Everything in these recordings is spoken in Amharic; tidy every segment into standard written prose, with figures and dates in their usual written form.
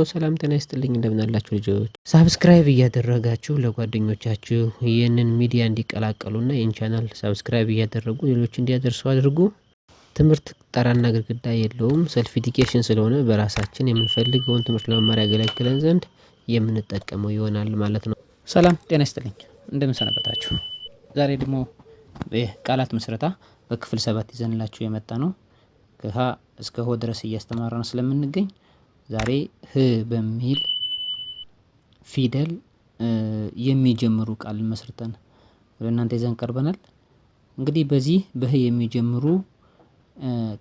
ሰላም ጤና ይስጥልኝ እንደምን አላችሁ ልጆች? ሳብስክራይብ እያደረጋችሁ ለጓደኞቻችሁ ይህንን ሚዲያ እንዲቀላቀሉና ይህን ቻናል ሳብስክራይብ እያደረጉ ሌሎች እንዲያደርሱ አድርጉ። ትምህርት ጣራና ግድግዳ የለውም። ሰልፍ ኤዱኬሽን ስለሆነ በራሳችን የምንፈልገውን ትምህርት ለመማር ያገለግለን ዘንድ የምንጠቀመው ይሆናል ማለት ነው። ሰላም ጤና ይስጥልኝ እንደምን ሰነበታችሁ? ዛሬ ደግሞ ቃላት ምስረታ በክፍል 7 ይዘንላችሁ የመጣ ነው። ከሀ እስከ ሆ ድረስ እያስተማረን ስለምንገኝ ዛሬ ህ በሚል ፊደል የሚጀምሩ ቃል መስርተን ወደ እናንተ ይዘን ቀርበናል። እንግዲህ በዚህ በህ የሚጀምሩ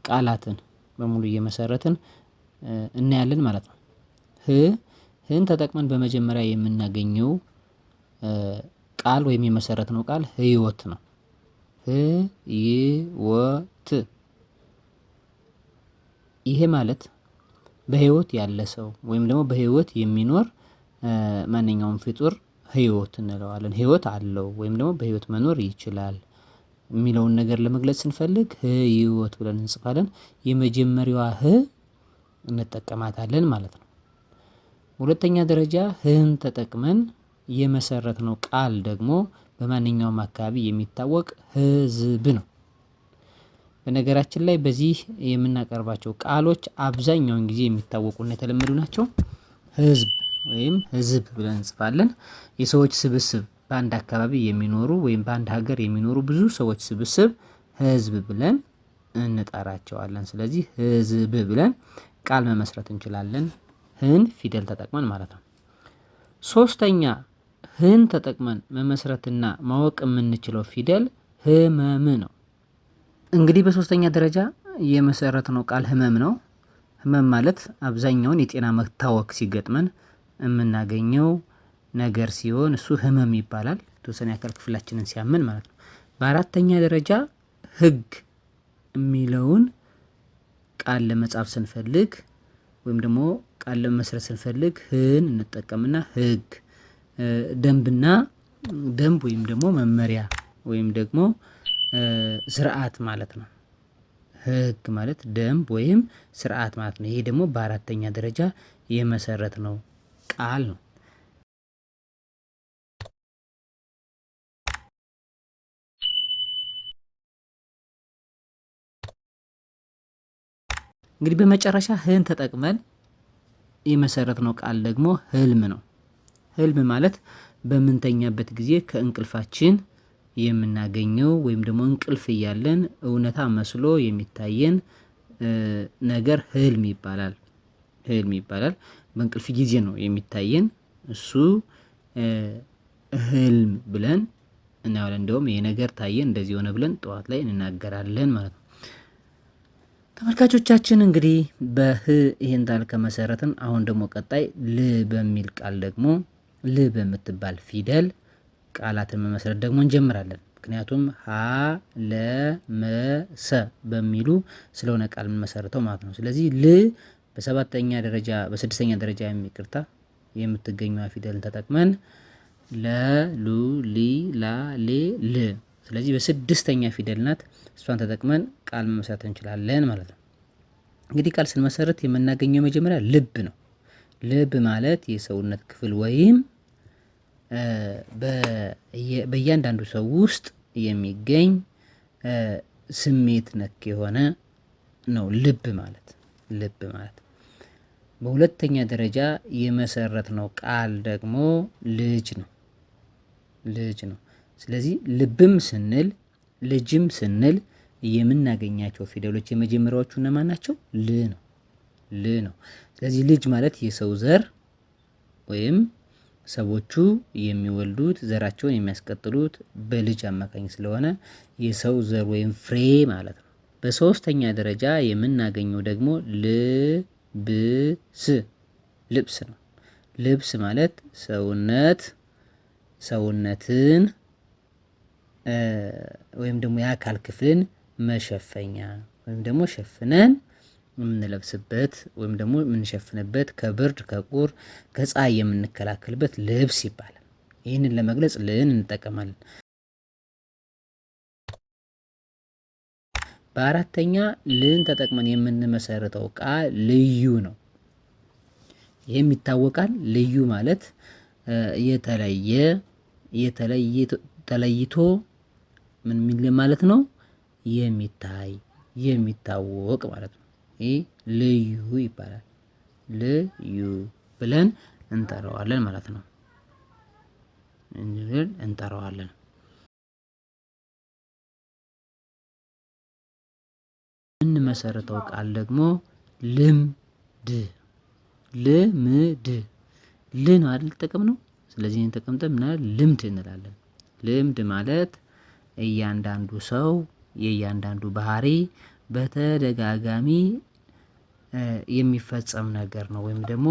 ቃላትን በሙሉ እየመሰረትን እናያለን ማለት ነው። ህን ተጠቅመን በመጀመሪያ የምናገኘው ቃል ወይም የመሰረትነው ቃል ህይወት ነው። ህይወት ይሄ ማለት በህይወት ያለ ሰው ወይም ደግሞ በህይወት የሚኖር ማንኛውም ፍጡር ህይወት እንለዋለን። ህይወት አለው ወይም ደግሞ በህይወት መኖር ይችላል የሚለውን ነገር ለመግለጽ ስንፈልግ ህይወት ብለን እንጽፋለን። የመጀመሪያዋ ህ እንጠቀማታለን ማለት ነው። ሁለተኛ ደረጃ ህን ተጠቅመን የመሰረትነው ቃል ደግሞ በማንኛውም አካባቢ የሚታወቅ ህዝብ ነው። በነገራችን ላይ በዚህ የምናቀርባቸው ቃሎች አብዛኛውን ጊዜ የሚታወቁና የተለመዱ ናቸው። ህዝብ ወይም ህዝብ ብለን እንጽፋለን። የሰዎች ስብስብ በአንድ አካባቢ የሚኖሩ ወይም በአንድ ሀገር የሚኖሩ ብዙ ሰዎች ስብስብ ህዝብ ብለን እንጠራቸዋለን። ስለዚህ ህዝብ ብለን ቃል መመስረት እንችላለን። ህን ፊደል ተጠቅመን ማለት ነው። ሶስተኛ ህን ተጠቅመን መመስረትና ማወቅ የምንችለው ፊደል ህመም ነው። እንግዲህ በሶስተኛ ደረጃ የመሰረትነው ቃል ህመም ነው። ህመም ማለት አብዛኛውን የጤና መታወክ ሲገጥመን የምናገኘው ነገር ሲሆን እሱ ህመም ይባላል። የተወሰነ የአካል ክፍላችንን ሲያመን ማለት ነው። በአራተኛ ደረጃ ህግ የሚለውን ቃል ለመጻፍ ስንፈልግ ወይም ደግሞ ቃል ለመመስረት ስንፈልግ ህን እንጠቀምና ህግ ደንብና ደንብ ወይም ደግሞ መመሪያ ወይም ደግሞ ስርዓት ማለት ነው። ህግ ማለት ደንብ ወይም ስርዓት ማለት ነው። ይሄ ደግሞ በአራተኛ ደረጃ የመሰረትነው ቃል ነው። እንግዲህ በመጨረሻ ህን ተጠቅመን የመሰረትነው ቃል ደግሞ ህልም ነው። ህልም ማለት በምንተኛበት ጊዜ ከእንቅልፋችን የምናገኘው ወይም ደግሞ እንቅልፍ እያለን እውነታ መስሎ የሚታየን ነገር ህልም ይባላል። ህልም ይባላል። በእንቅልፍ ጊዜ ነው የሚታየን እሱ ህልም ብለን እናየዋለን። እንደውም ይሄ ነገር ታየን እንደዚህ ሆነ ብለን ጠዋት ላይ እንናገራለን ማለት ነው። ተመልካቾቻችን እንግዲህ በህ ይሄን ቃል ከመሰረትን አሁን ደግሞ ቀጣይ ል በሚል ቃል ደግሞ ል በምትባል ፊደል ቃላትን መመስረት ደግሞ እንጀምራለን። ምክንያቱም ሀ ለ መ ሰ በሚሉ ስለሆነ ቃል የምንመሰርተው ማለት ነው። ስለዚህ ል በስድስተኛ ደረጃ ይቅርታ የምትገኘው ፊደልን ተጠቅመን ለ ሉ ሊ ላ ሌ ል ስለዚህ በስድስተኛ ፊደል ናት። እሷን ተጠቅመን ቃል መመስረት እንችላለን ማለት ነው። እንግዲህ ቃል ስንመሰርት የምናገኘው መጀመሪያ ልብ ነው። ልብ ማለት የሰውነት ክፍል ወይም በእያንዳንዱ ሰው ውስጥ የሚገኝ ስሜት ነክ የሆነ ነው ልብ ማለት። በሁለተኛ ደረጃ የመሰረትነው ቃል ደግሞ ልጅ ነው። ስለዚህ ልብም ስንል ልጅም ስንል የምናገኛቸው ፊደሎች የመጀመሪያዎቹ እነማን ናቸው? ል ነው። ስለዚህ ልጅ ማለት የሰው ዘር ወይም ሰዎቹ የሚወልዱት ዘራቸውን የሚያስቀጥሉት በልጅ አማካኝ ስለሆነ የሰው ዘር ወይም ፍሬ ማለት ነው። በሶስተኛ ደረጃ የምናገኘው ደግሞ ልብስ ነው። ልብስ ማለት ሰውነትን ወይም ደግሞ የአካል ክፍልን መሸፈኛ ወይም ደግሞ ሸፍነን የምንለብስበት ወይም ደግሞ የምንሸፍንበት ከብርድ ከቁር ከፀሀይ የምንከላከልበት ልብስ ይባላል። ይህንን ለመግለጽ ልን እንጠቀማለን። በአራተኛ ልን ተጠቅመን የምንመሰርተው ቃል ልዩ ነው። ይህም ይታወቃል። ልዩ ማለት ተለይቶ ምን የሚል ማለት ነው? የሚታይ የሚታወቅ ማለት ነው። ይህ ልዩ ይባላል። ልዩ ብለን እንጠራዋለን ማለት ነው። እንጠራዋለን። የምንመሰርተው ቃል ደግሞ ልምድ ልምድ ል ነው አይደል የተጠቀምነው። ስለዚህ ይሄን ተቀምጠን ምናምን ልምድ እንላለን። ልምድ ማለት እያንዳንዱ ሰው የእያንዳንዱ ባህሪ በተደጋጋሚ የሚፈጸም ነገር ነው። ወይም ደግሞ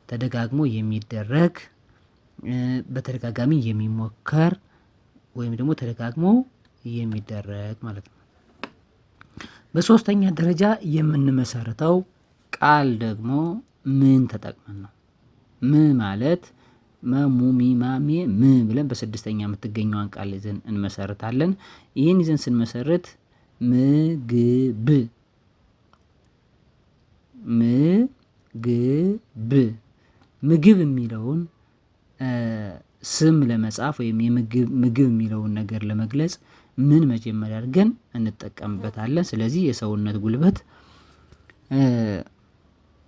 ተደጋግሞ የሚደረግ በተደጋጋሚ የሚሞከር ወይም ደግሞ ተደጋግሞ የሚደረግ ማለት ነው። በሶስተኛ ደረጃ የምንመሰርተው ቃል ደግሞ ምን ተጠቅመን ነው? ም ማለት መሙ ሚማሜ ም ብለን በስድስተኛ የምትገኘዋን ቃል ይዘን እንመሰርታለን። ይህን ይዘን ስንመሰርት ምግብ ምግብ የሚለውን ስም ለመጻፍ ወይም ምግብ የሚለውን ነገር ለመግለጽ ምን መጀመሪያ አድርገን እንጠቀምበታለን። ስለዚህ የሰውነት ጉልበት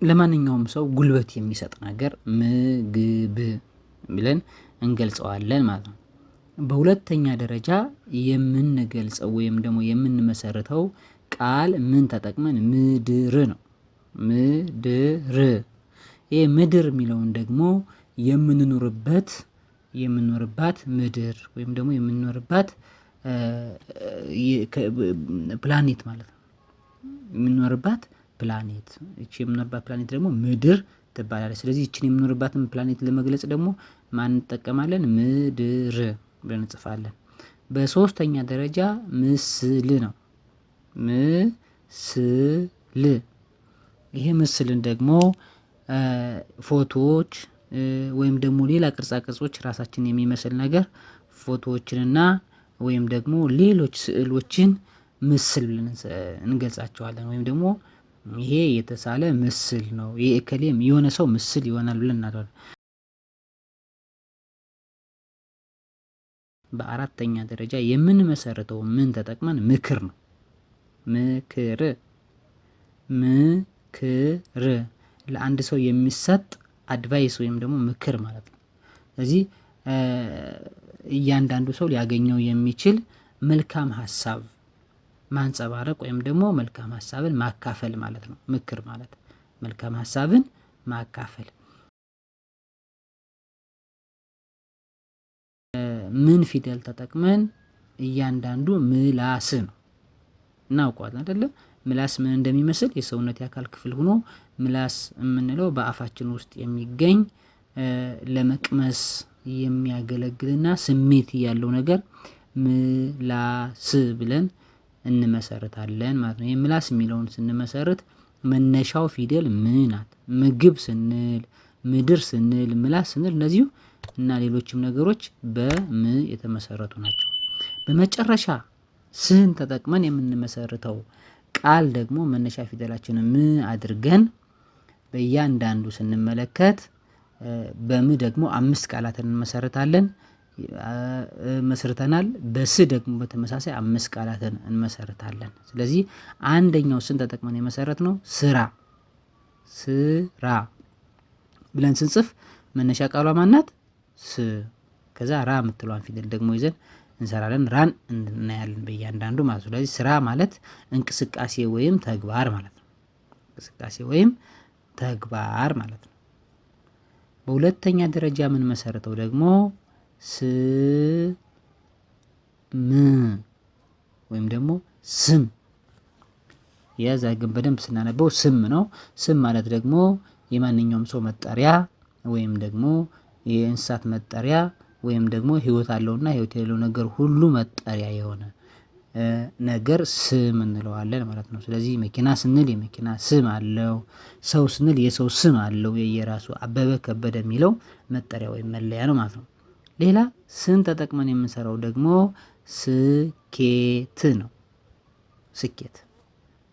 ለማንኛውም ሰው ጉልበት የሚሰጥ ነገር ምግብ ብለን እንገልጸዋለን ማለት ነው። በሁለተኛ ደረጃ የምንገልጸው ወይም ደግሞ የምንመሰርተው ቃል ምን ተጠቅመን ምድር ነው። ምድር ይሄ ምድር የሚለውን ደግሞ የምንኖርባት ምድር ወይም ደግሞ የምንኖርባት ፕላኔት ማለት ነው። የምንኖርባት ፕላኔት ይቺ የምንኖርባት ፕላኔት ደግሞ ምድር ትባላለች። ስለዚህ ይቺን የምንኖርባትን ፕላኔት ለመግለጽ ደግሞ ማን እንጠቀማለን? ምድር ብለን እንጽፋለን። በሶስተኛ ደረጃ ምስል ነው። ምስል ይሄ ምስልን ደግሞ ፎቶዎች ወይም ደግሞ ሌላ ቅርጻ ቅርጾች ራሳችንን የሚመስል ነገር ፎቶዎችንና ወይም ደግሞ ሌሎች ስዕሎችን ምስል ብለን እንገልጻቸዋለን። ወይም ደግሞ ይሄ የተሳለ ምስል ነው፣ ይሄ እከሌም የሆነ ሰው ምስል ይሆናል ብለን እናደርጋለን። በአራተኛ ደረጃ የምንመሰርተው ምን ተጠቅመን ምክር ነው። ምክር ለአንድ ሰው የሚሰጥ አድቫይስ ወይም ደግሞ ምክር ማለት ነው። ስለዚህ እያንዳንዱ ሰው ሊያገኘው የሚችል መልካም ሀሳብ ማንፀባረቅ ወይም ደግሞ መልካም ሀሳብን ማካፈል ማለት ነው። ምክር ማለት መልካም ሀሳብን ማካፈል። ምን ፊደል ተጠቅመን እያንዳንዱ ምላስ ነው እናውቀዋለን አይደለ? ምላስ ምን እንደሚመስል የሰውነት የአካል ክፍል ሆኖ ምላስ የምንለው በአፋችን ውስጥ የሚገኝ ለመቅመስ የሚያገለግልና ስሜት ያለው ነገር ምላስ ብለን እንመሰርታለን ማለት ነው። የምላስ የሚለውን ስንመሰርት መነሻው ፊደል ም ናት። ምግብ ስንል ምድር ስንል ምላስ ስንል እነዚሁ እና ሌሎችም ነገሮች በም የተመሰረቱ ናቸው። በመጨረሻ ስን ተጠቅመን የምንመሰርተው ቃል ደግሞ መነሻ ፊደላችንን ም አድርገን በእያንዳንዱ ስንመለከት በም ደግሞ 5 ቃላትን እንመሰርታለን መስርተናል። በስ ደግሞ በተመሳሳይ 5 ቃላትን እንመሰርታለን። ስለዚህ አንደኛው ስን ተጠቅመን የመሰረትነው ስራ ብለን ስንጽፍ መነሻ ቃሏ ማን ናት? ስ ከዛ ራ የምትለዋን ፊደል ደግሞ ይዘን እንሰራለን። ራን እናያለን በእያንዳንዱ ማለት ነው። ስለዚህ ስራ ማለት እንቅስቃሴ ወይም ተግባር ማለት ነው። እንቅስቃሴ ወይም ተግባር ማለት ነው። በሁለተኛ ደረጃ የምንመሰርተው ደግሞ ስም ወይም ደግሞ ስም የዛ ግን በደንብ ስናነበው ስም ነው። ስም ማለት ደግሞ የማንኛውም ሰው መጠሪያ ወይም ደግሞ የእንስሳት መጠሪያ ወይም ደግሞ ህይወት አለውና ህይወት የሌለው ነገር ሁሉ መጠሪያ የሆነ ነገር ስም እንለዋለን ማለት ነው። ስለዚህ መኪና ስንል የመኪና ስም አለው። ሰው ስንል የሰው ስም አለው። የየራሱ አበበ ከበደ የሚለው መጠሪያ ወይም መለያ ነው ማለት ነው። ሌላ ስን ተጠቅመን የምንሰራው ደግሞ ስኬት ነው።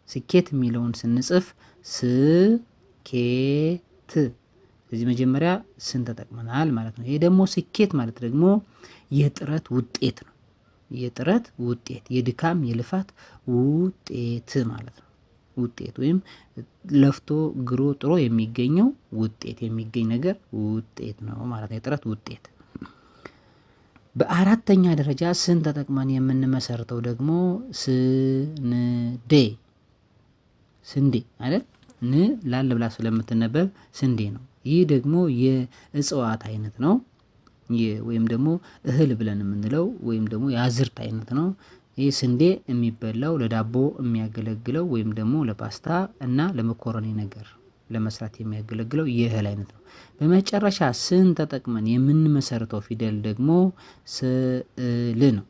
ስኬት የሚለውን ስንጽፍ ስኬት ስለዚህ መጀመሪያ ስን ተጠቅመናል ማለት ነው። ይሄ ደግሞ ስኬት ማለት ደግሞ የጥረት ውጤት ነው። የጥረት ውጤት፣ የድካም የልፋት ውጤት ማለት ነው። ውጤት ወይም ለፍቶ ግሮ ጥሮ የሚገኘው ውጤት፣ የሚገኝ ነገር ውጤት ነው ማለት ነው። የጥረት ውጤት። በአራተኛ ደረጃ ስን ተጠቅመን የምንመሰርተው ደግሞ ስንዴ አይደል? ን ላል ብላ ስለምትነበብ ስንዴ ነው። ይህ ደግሞ የእጽዋት አይነት ነው። ወይም ደግሞ እህል ብለን የምንለው ወይም ደግሞ የአዝርት አይነት ነው። ይህ ስንዴ የሚበላው ለዳቦ የሚያገለግለው ወይም ደግሞ ለፓስታ እና ለመኮረኒ ነገር ለመስራት የሚያገለግለው የእህል አይነት ነው። በመጨረሻ ስን ተጠቅመን የምንመሰርተው ፊደል ደግሞ ስዕል ነው።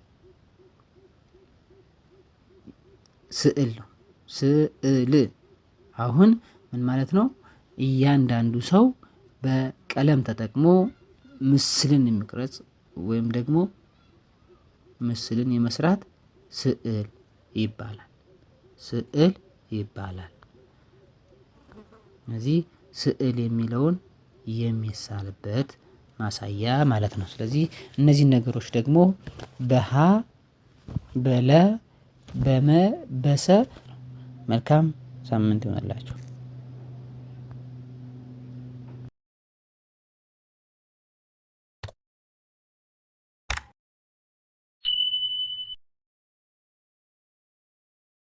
ስዕል ነው። ስዕል አሁን ምን ማለት ነው? እያንዳንዱ ሰው በቀለም ተጠቅሞ ምስልን የሚቀርጽ ወይም ደግሞ ምስልን የመስራት ስዕል ይባላል። ስዕል ይባላል። ስለዚህ ስዕል የሚለውን የሚሳልበት ማሳያ ማለት ነው። ስለዚህ እነዚህን ነገሮች ደግሞ በሀ በለ በመ በሰ መልካም ሳምንት ይሆንላችሁ።